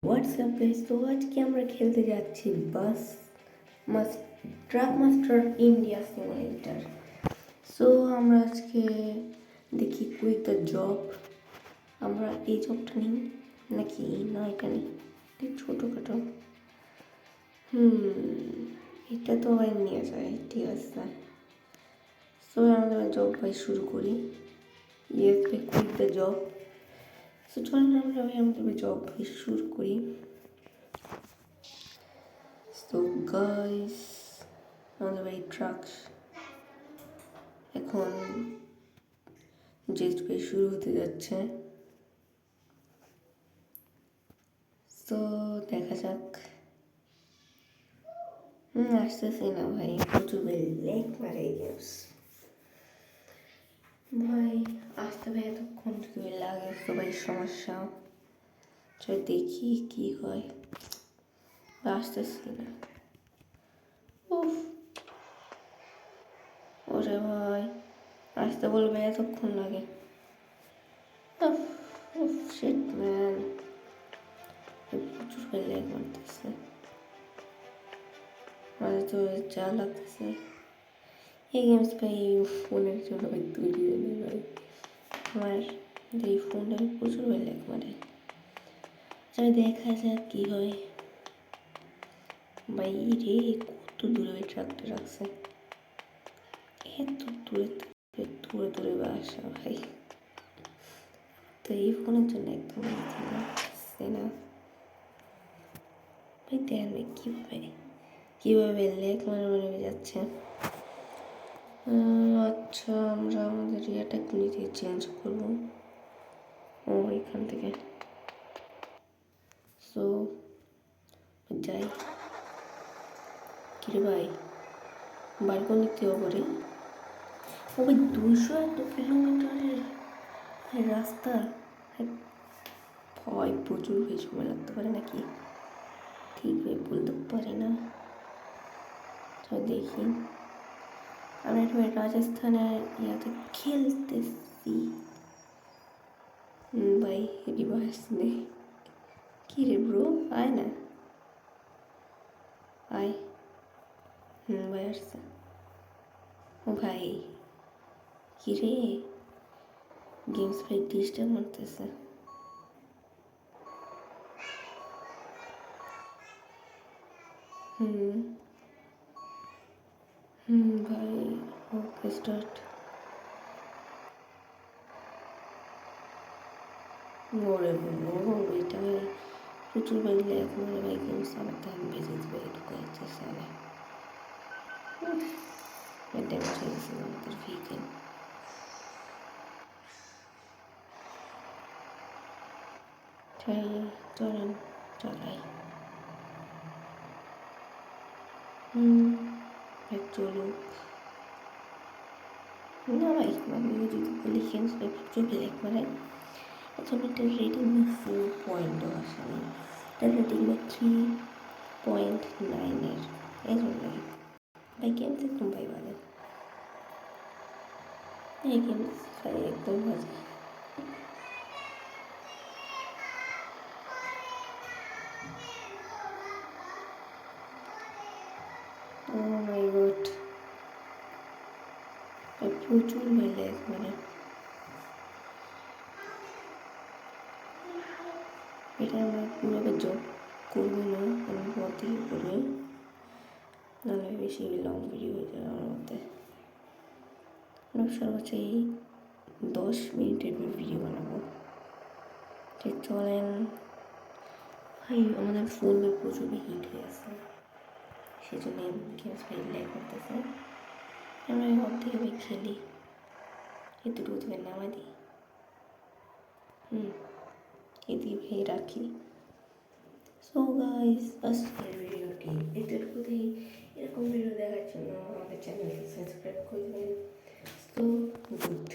WhatsApp guys, তো আজকে আমরা খেলতে যাচ্ছি truck master India simulator. So আমরা আজকে দেখি কুইক দ্য জব। আমরা এই জবটা নিই নাকি না এটা নিই? ছোটোখাটো এটা তো ভাই নিয়ে যায়, ঠিক আছে। সো আমরা জব ভাই শুরু করি। ইয়েস ভাই, কুইক দ্য জব। সো চলুন আমরা ভাই আমাদের জব ভাই শুরু করি। তো গাইস, আমাদের ভাই ট্রাকস এখন জেস্ট ভাই শুরু হতে যাচ্ছে। তো দেখা যাক। আসতেছি না ভাই, প্রচুর ভাই লেগ মারে গেমস ভাই। আসতে ভাই এতক্ষণ যদি লাগে তো ভাই সমস্যা। চল দেখি কি হয়। আসতেছি না। উফ, ওরে ভাই আসতে বলবে এতক্ষণ লাগে। শিট ম্যান, প্রচুর ভাই লেগ মারতেছে। আমাদের তো যা লাগতেছে এই গেমস ভাই ফোনের জন্য ভাই তৈরি হয়ে ভাই। আমার এই ফোনটা প্রচুর ভাই ল্যাগ মারে। তবে দেখা যাক কী হয় ভাই। রে কত দূরে ওই ট্রাকটা রাখছে, এত দূরে দূরে দূরে বাসা ভাই। তো এই ফোনের জন্য একদম না ভাই। দেন ভাই কীভাবে ল্যাগ মারে যাচ্ছে। আচ্ছা, আমরা আমাদের ইয়েটা দিয়ে চেঞ্জ করবো এখান থেকে। সো যাই। কিরে ভাই, বাড়ি কোন দিক থেকে করে? ও ভাই 200 কিলোমিটারের রাস্তা ভয়, প্রচুর ভাই সময় লাগতে পারে নাকি? ঠিক ভাই বলতে পারি না। তো দেখি আমরা একটু রাজস্থানের ইয়াতে খেলতেছি ভাই। রিভার্স নেই কি রে ব্রো, আয় না আয়। ভাই আসছে। ও ভাই কি রে, গেমস ভাই ডিস্টার্ব মারতেছে। ভাই ওকে স্টার্ট। ওরে বাবা, এটা প্রচুর ভাই ল্যাগ মারে ভাই। গেমস আমার দাম বেজে দেবে এটুকু হচ্ছে সালে। ড্যামেজ হয়ে গেছে আমাদের ভেহিকেল। চলেন চলাই। চলুক না ভাই, আমি যদি বলি গেমস ভাই প্রচুর ল্যাগ মারে। এখন এটা রেটিং 4 পয়েন্টও আসেনি, এটা রেটিং 3.9 এই জন্যই ভাই গেমস একদম ভাই ভালো। এই গেমস ভাই একদম ভালো। ও মাই গড, প্রচুর ভাই ল্যাগ মানে। এটা আমরা পুরোভাবে জব করবো না, আমি পর থেকে করবো, নাহলে বেশি লং ভিডিও হয়ে যাবে আমার মধ্যে। আমরা সর্বোচ্চ এই 10 মিনিটের ভিডিও বানাবো। ঠিক চলেন ভাই। আমাদের ফোন প্রচুর হিট হয়ে আছে, সেই জন্য গেমস ভাই ল্যাগ করতেছে। আমরা ওর থেকে ভাই খেলি, এতটুকু থেকে নামা দিই। এদিকে ভাই রাখি। সো গাইস, আজকের ভিডিওটি এতটুকুতেই। এরকম ভিডিও দেখার জন্য আমাদের চ্যানেলকে সাবস্ক্রাইব করে দেবেন। So good.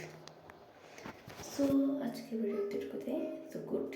সো আজকের ভিডিও এতটুকুতেই। So good.